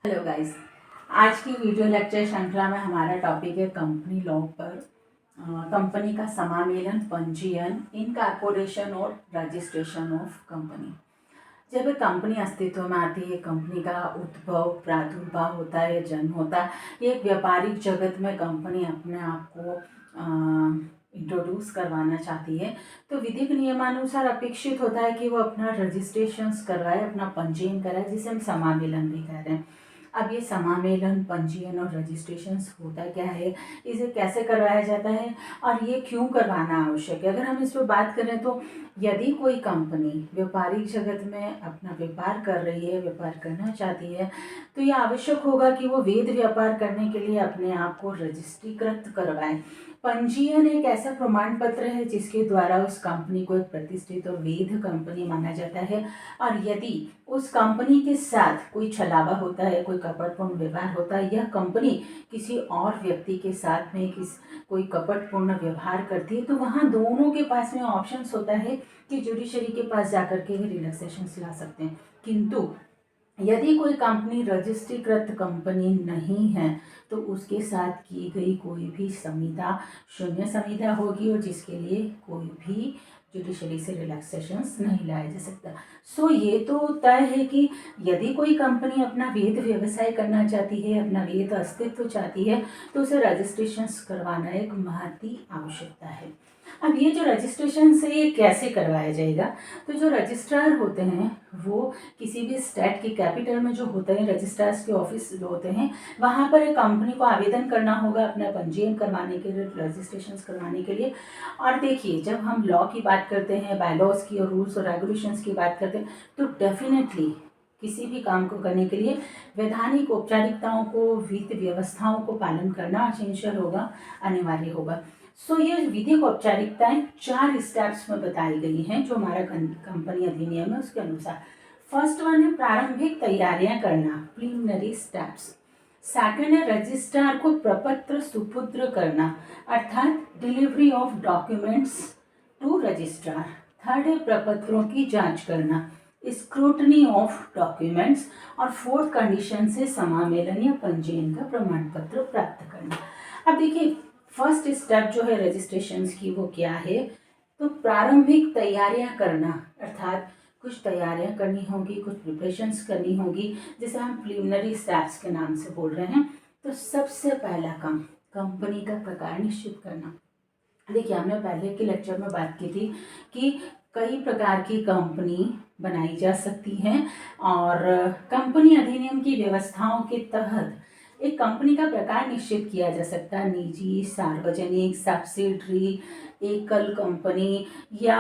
Hello guys. आज की video lecture श्रृंखला में हमारा टॉपिक है कंपनी लॉ पर। कंपनी का समामेलन, पंजीयन, इनकॉर्पोरेशन और रजिस्ट्रेशन ऑफ कंपनी। जब एक कंपनी अस्तित्व में आती है, कंपनी का उद्भव, प्रादुर्भाव होता है, जन्म होता है। एक व्यापारिक जगत में कंपनी अपने आप को इंट्रोड्यूस करवाना चाहती है, तो विधिक नियमानुसार अपेक्षित होता है कि वो अपना रजिस्ट्रेशन करवाए, अपना पंजीयन कराए, जिसे हम समामेलन भी कह रहे हैं। अब ये समामेलन, पंजीयन और रजिस्ट्रेशन होता क्या है, इसे कैसे करवाया जाता है और ये क्यों करवाना आवश्यक है। अगर हम इस पर बात करें तो यदि कोई कंपनी व्यापारिक जगत में अपना व्यापार कर रही है, व्यापार करना चाहती है, तो ये आवश्यक होगा कि वो वैध व्यापार करने के लिए अपने आप को रजिस्ट्रीकृत करवाए। पंजीयन एक ऐसा प्रमाण पत्र है जिसके द्वारा उस कंपनी को एक प्रतिष्ठित और वैध कंपनी माना जाता है। और यदि उस कंपनी के साथ कोई छलावा होता है, कोई कपटपूर्ण व्यवहार होता है, यह कंपनी किसी और व्यक्ति के साथ में कोई कपटपूर्ण व्यवहार करती है, तो वहाँ दोनों के पास में ऑप्शंस होता है कि जुडिशरी के पास जाकर के रिलैक्सेशन ला सकते हैं। किंतु यदि कोई कंपनी रजिस्ट्रीकृत कंपनी नहीं है, तो उसके साथ की गई कोई भी संविदा शून्य संविदा होगी और जिसके लिए कोई भी जुडिशरी से रिलैक्सेशंस नहीं लाया जा सकता। सो ये तो तय है कि यदि कोई कंपनी अपना वैध व्यवसाय करना चाहती है, अपना वैध अस्तित्व चाहती है, तो उसे रजिस्ट्रेशंस करवाना एक महती आवश्यकता है। अब ये जो रजिस्ट्रेशन से ये कैसे करवाया जाएगा, तो जो रजिस्ट्रार होते हैं वो किसी भी स्टेट की कैपिटल में जो होते हैं, रजिस्ट्रार्स के ऑफिस जो होते हैं, वहाँ पर एक कंपनी को आवेदन करना होगा अपना पंजीयन करवाने के लिए, रजिस्ट्रेशन करवाने के लिए। और देखिए, जब हम लॉ की बात करते हैं, बायलॉज की और रूल्स और रेगुलेशंस की बात करते हैं, तो डेफिनेटली किसी भी काम को करने के लिए वैधानिक औपचारिकताओं को, वित्त व्यवस्थाओं को पालन करना अनिवार्य होगा, अनिवार्य होगा। सो ये विधिक औपचारिकताएं 4 स्टेप्स में बताई गई हैं जो हमारा कंपनी अधिनियम है उसके अनुसार। फर्स्ट वन है प्रारंभिक तैयारियां करना, प्रीलिमिनरी स्टेप्स। सेकंड है रजिस्ट्रार को प्रपत्र सुपुत्र करना, अर्थात delivery of documents to registrar. Third है प्रपत्रों की जांच करना, स्क्रूटनी ऑफ डॉक्यूमेंट्स। और फोर्थ कंडीशन से समामेलन या पंजीयन का प्रमाण पत्र प्राप्त करना। अब देखिए, फर्स्ट स्टेप जो है रजिस्ट्रेशन की वो क्या है, तो प्रारंभिक तैयारियां करना, अर्थात कुछ तैयारियां करनी होगी, कुछ प्रिपरेशंस करनी होगी, जिसे हम प्रीलिमिनरी स्टेप्स के नाम से बोल रहे हैं। तो सबसे पहला काम कंपनी का प्रकार निश्चित करना। देखिए, हमने पहले के लेक्चर में बात की थी कि कई प्रकार की कंपनी बनाई जा सकती हैं और कंपनी अधिनियम की व्यवस्थाओं के तहत एक कंपनी का प्रकार निश्चित किया जा सकता है। निजी, सार्वजनिक, सब्सिडरी, एकल कंपनी या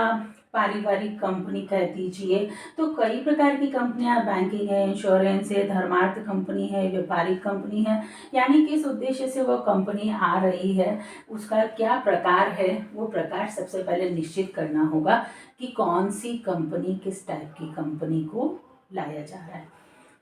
पारिवारिक कंपनी कह दीजिए। तो कई प्रकार की कंपनियां, बैंकिंग है, इंश्योरेंस है, धर्मार्थ कंपनी है, व्यापारिक कंपनी है, यानी किस उद्देश्य से वो कंपनी आ रही है, उसका क्या प्रकार है, वो प्रकार सबसे पहले निश्चित करना होगा कि कौन सी कंपनी, किस टाइप की कंपनी को लाया जा रहा है।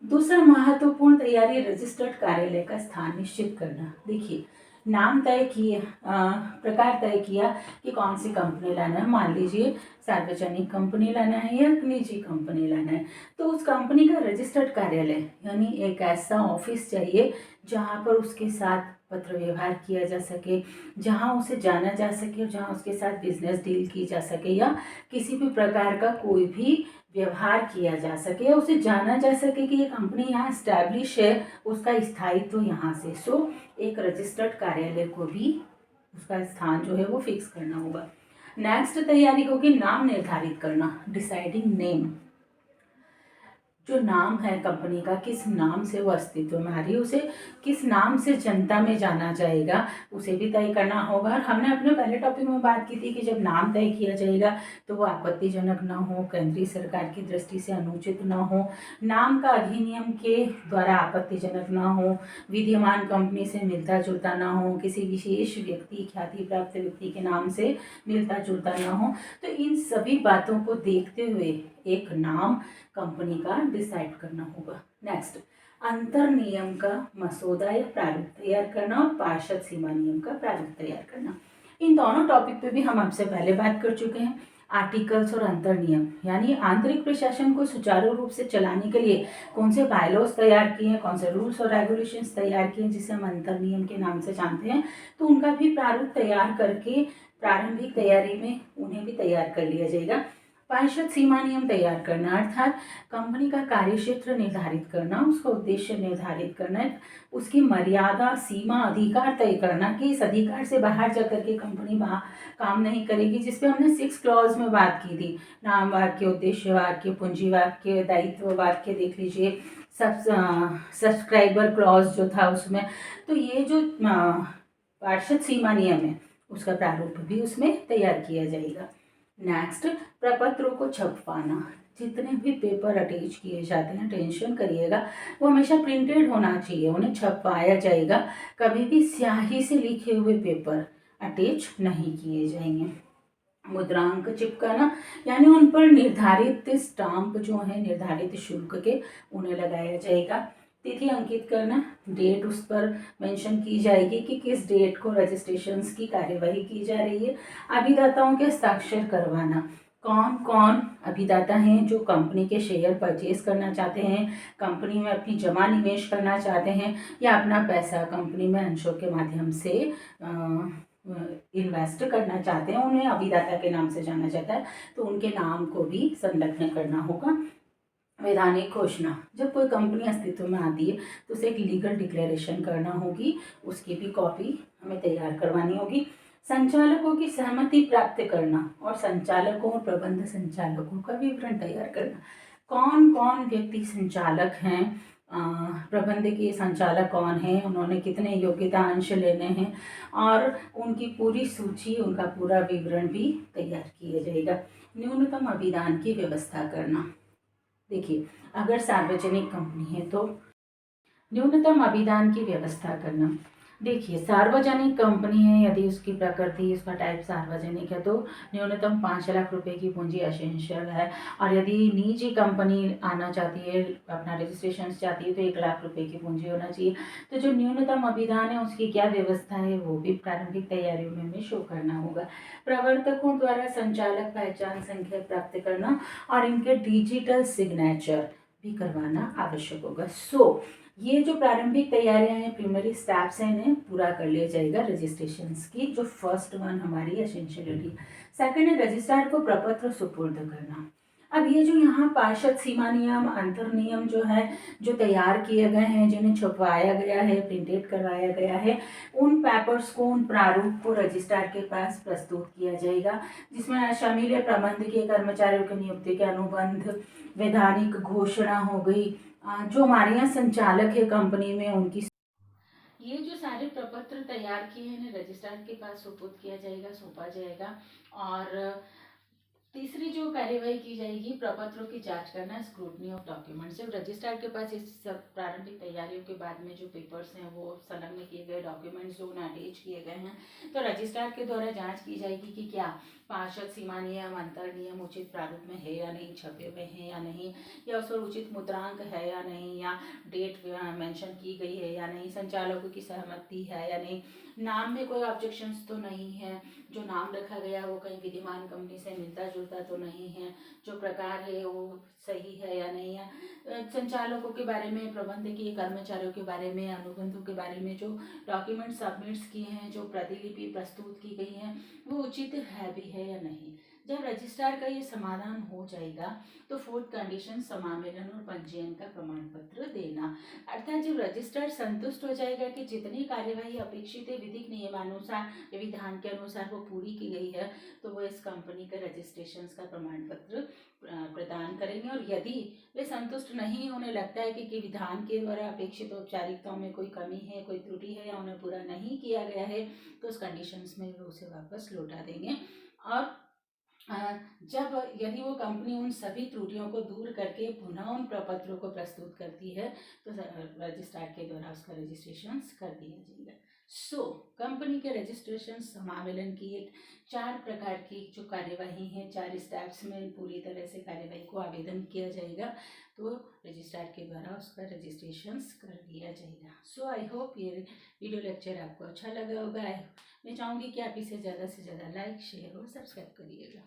दूसरा महत्वपूर्ण तैयारी रजिस्टर्ड कार्यालय का स्थान निश्चित करना। देखिए, नाम तय किए, प्रकार तय किया कि कौन सी कंपनी लाना है। मान लीजिए सार्वजनिक कंपनी लाना है या निजी कंपनी लाना है, तो उस कंपनी का रजिस्टर्ड कार्यालय यानी एक ऐसा ऑफिस चाहिए जहाँ पर उसके साथ पत्र व्यवहार किया जा सके, जहाँ उसे जाना जा सके और जहाँ उसके साथ बिजनेस डील की जा सके या किसी भी प्रकार का कोई भी व्यवहार किया जा सके, उसे जाना जा सके कि ये कंपनी यहाँ स्टैब्लिश है, उसका स्थायित्व यहाँ से। सो एक रजिस्टर्ड कार्यालय को भी उसका स्थान जो है वो फिक्स करना होगा। नेक्स्ट तैयारी होगी नाम निर्धारित करना, डिसाइडिंग नेम। जो नाम है कंपनी का, किस नाम से वो अस्तित्व में आ रही है, उसे किस नाम से जनता में जाना जाएगा, उसे भी तय करना होगा। और हमने अपने पहले टॉपिक में बात की थी कि जब नाम तय किया जाएगा तो वो आपत्तिजनक ना हो, केंद्रीय सरकार की दृष्टि से अनुचित ना हो, नाम का अधिनियम के द्वारा आपत्तिजनक ना हो, विद्यमान कंपनी से मिलता जुलता ना हो, किसी विशेष व्यक्ति, ख्याति प्राप्त व्यक्ति के नाम से मिलता जुलता ना हो। तो इन सभी बातों को देखते हुए एक नाम कंपनी का डिसाइड करना होगा। नेक्स्ट, अंतर नियम का मसौदा या प्रारूप तैयार करना और पार्षद सीमा नियम का प्रारूप तैयार करना। इन दोनों टॉपिक पे भी हम आपसे पहले बात कर चुके हैं। आर्टिकल्स और अंतर नियम, यानी आंतरिक प्रशासन को सुचारू रूप से चलाने के लिए कौन से बायलॉज तैयार किए हैं, कौन से रूल्स और रेगुलेशंस तैयार किए हैं जिसे हम अंतर नियम के नाम से जानते हैं, तो उनका भी प्रारूप तैयार करके प्रारंभिक तैयारी में उन्हें भी तैयार कर लिया जाएगा। पारिषद सीमा नियम तैयार करना, अर्थात कंपनी का कार्यक्षेत्र निर्धारित करना, उसका उद्देश्य निर्धारित करना, उसकी मर्यादा, सीमा, अधिकार तय करना कि इस अधिकार से बाहर जाकर के कंपनी काम नहीं करेगी, जिसपे हमने 6 क्लॉज में बात की थी। नाम वाक्य, उद्देश्य वाक्य, पूंजी वाक्य, दायित्व वाक्य देख लीजिए, सब्सक्राइबर क्लॉज जो था उसमें। तो ये जो पारिषद सीमा नियम है उसका प्रारूप भी उसमें तैयार किया जाएगा। नेक्स्ट, प्रपत्रों को छपवाना। जितने भी पेपर अटैच किए जाते हैं, टेंशन करिएगा, वो हमेशा प्रिंटेड होना चाहिए, उन्हें छपवाया जाएगा। कभी भी स्याही से लिखे हुए पेपर अटैच नहीं किए जाएंगे। मुद्रांक चिपकाना, यानी उन पर निर्धारित स्टाम्प जो है निर्धारित शुल्क के, उन्हें लगाया जाएगा। तिथि अंकित करना, डेट उस पर मेंशन की जाएगी कि किस डेट को रजिस्ट्रेशंस की कार्यवाही की जा रही है। अभिदाताओं के हस्ताक्षर करवाना, कौन कौन अभिदाता हैं जो कंपनी के शेयर परचेज करना चाहते हैं, कंपनी में अपनी जमा निवेश करना चाहते हैं, या अपना पैसा कंपनी में अंशों के माध्यम से इन्वेस्ट करना चाहते हैं, उन्हें अभिदाता के नाम से जाना जाता है, तो उनके नाम को भी संलग्न करना होगा। वैधानिक घोषणा, जब कोई कंपनी अस्तित्व में आती है तो उसे एक लीगल डिक्लेरेशन करना होगी, उसकी भी कॉपी हमें तैयार करवानी होगी। संचालकों की सहमति प्राप्त करना और संचालकों और प्रबंध संचालकों का विवरण तैयार करना, कौन कौन व्यक्ति संचालक हैं, प्रबंधकीय संचालक कौन है, उन्होंने कितने योग्यता अंश लेने हैं, और उनकी पूरी सूची, उनका पूरा विवरण भी तैयार किया जाएगा। न्यूनतम अभिदान की व्यवस्था करना, देखिए अगर सार्वजनिक कंपनी है तो न्यूनतम अभिदान की व्यवस्था करना। देखिए सार्वजनिक कंपनी है, यदि उसकी प्रकृति, उसका टाइप सार्वजनिक है तो न्यूनतम 5 लाख रुपए की पूंजी एसेंशियल है, और यदि निजी कंपनी आना चाहती है, अपना रजिस्ट्रेशन चाहती है, तो 1 लाख रुपए की पूंजी होना चाहिए। तो जो न्यूनतम अभिदान है उसकी क्या व्यवस्था है वो भी प्रारंभिक तैयारियों में हमें शो करना होगा। प्रवर्तकों द्वारा संचालक पहचान संख्या प्राप्त करना और इनके डिजिटल सिग्नेचर भी करवाना आवश्यक होगा। ये जो प्रारंभिक तैयारियां हैं, प्रीलिमिनरी स्टेप्स हैं, इन्हें पूरा कर लिया जाएगा रजिस्ट्रेशंस की। जो फर्स्ट वन हमारी एसेंशियलिटी। सेकंड है रजिस्ट्रार को प्रपत्र सुपुर्द करना। अब ये जो यहाँ पार्षद सीमा नियम, अंतर नियम जो है, जो तैयार किए गए हैं, जिन्हें छपवाया गया है, प्रिंटेड करवाया गया है, उन पेपर्स को, उन प्रारूप को रजिस्ट्रार के पास प्रस्तुत किया जाएगा, जिसमें शामिल है प्रबंधकीय कर्मचारियों की नियुक्ति के अनुबंध, वैधानिक घोषणा हो गई, जो हमारे यहाँ संचालक है कंपनी में उनकी, ये जो सारे प्रपत्र तैयार किए हैं रजिस्ट्रार के पास सुपुर्द किया जाएगा, सौंपा जाएगा। और तीसरी जो कार्यवाही की जाएगी, प्रपत्रों की जांच करना, स्क्रूटनी ऑफ डॉक्यूमेंट्स। जब रजिस्ट्रार के पास इस सब प्रारंभिक तैयारियों के बाद में जो पेपर्स हैं, वो संलग्न किए गए डॉक्यूमेंट्स जो उन्हें अटैच किए गए हैं, तो रजिस्ट्रार के द्वारा जांच की जाएगी कि क्या पार्षद सीमा नियम, अंतर नियम उचित प्रारूप में है या नहीं, छपे हुए हैं या नहीं, या उस पर उचित मुद्रांक है या नहीं, या डेट मेंशन की गई है या नहीं, संचालकों की सहमति है या नहीं, नाम में कोई ऑब्जेक्शंस तो नहीं है, जो नाम रखा गया वो कहीं विद्यमान कंपनी से मिलता जुलता तो नहीं है, जो प्रकार है वो सही है या नहीं है, संचालकों के बारे में, प्रबंधकीय कर्मचारियों के बारे में, अनुबंधों के बारे में जो डॉक्यूमेंट सबमिट्स किए हैं, जो प्रतिलिपि प्रस्तुत की गई हैं, वो उचित है भी है या नहीं। जब रजिस्ट्रार का ये समाधान हो जाएगा तो फोर्थ कंडीशन समामेलन और पंजीयन का प्रमाण पत्र देना। अर्थात जब रजिस्ट्रार संतुष्ट हो जाएगा कि जितनी कार्यवाही अपेक्षित है विधिक नियमानुसार, विधान के अनुसार वो पूरी की गई है, तो वो इस कंपनी के रजिस्ट्रेशन का प्रमाण पत्र प्रदान करेंगे। और यदि वे संतुष्ट नहीं, उन्हें लगता है कि विधान के द्वारा अपेक्षित औपचारिकताओं में कोई कमी है, कोई त्रुटि है, या उन्हें पूरा नहीं किया गया है, तो उस कंडीशंस में वे उसे वापस लौटा देंगे। और जब यदि वो कंपनी उन सभी त्रुटियों को दूर करके पुनः उन प्रपत्रों को प्रस्तुत करती है, तो रजिस्ट्रार के द्वारा उसका रजिस्ट्रेशन कर दिया जाएगा। कंपनी के रजिस्ट्रेशन समावेलन की एक 4 प्रकार की जो कार्यवाही है, 4 स्टेप्स में पूरी तरह से कार्यवाही को आवेदन किया जाएगा, तो रजिस्ट्रार के द्वारा उसका रजिस्ट्रेशन कर दिया जाएगा। आई होप ये वीडियो लेक्चर आपको अच्छा लगा होगा। मैं चाहूँगी कि आप इसे ज़्यादा से ज़्यादा लाइक, शेयर और सब्सक्राइब करिएगा।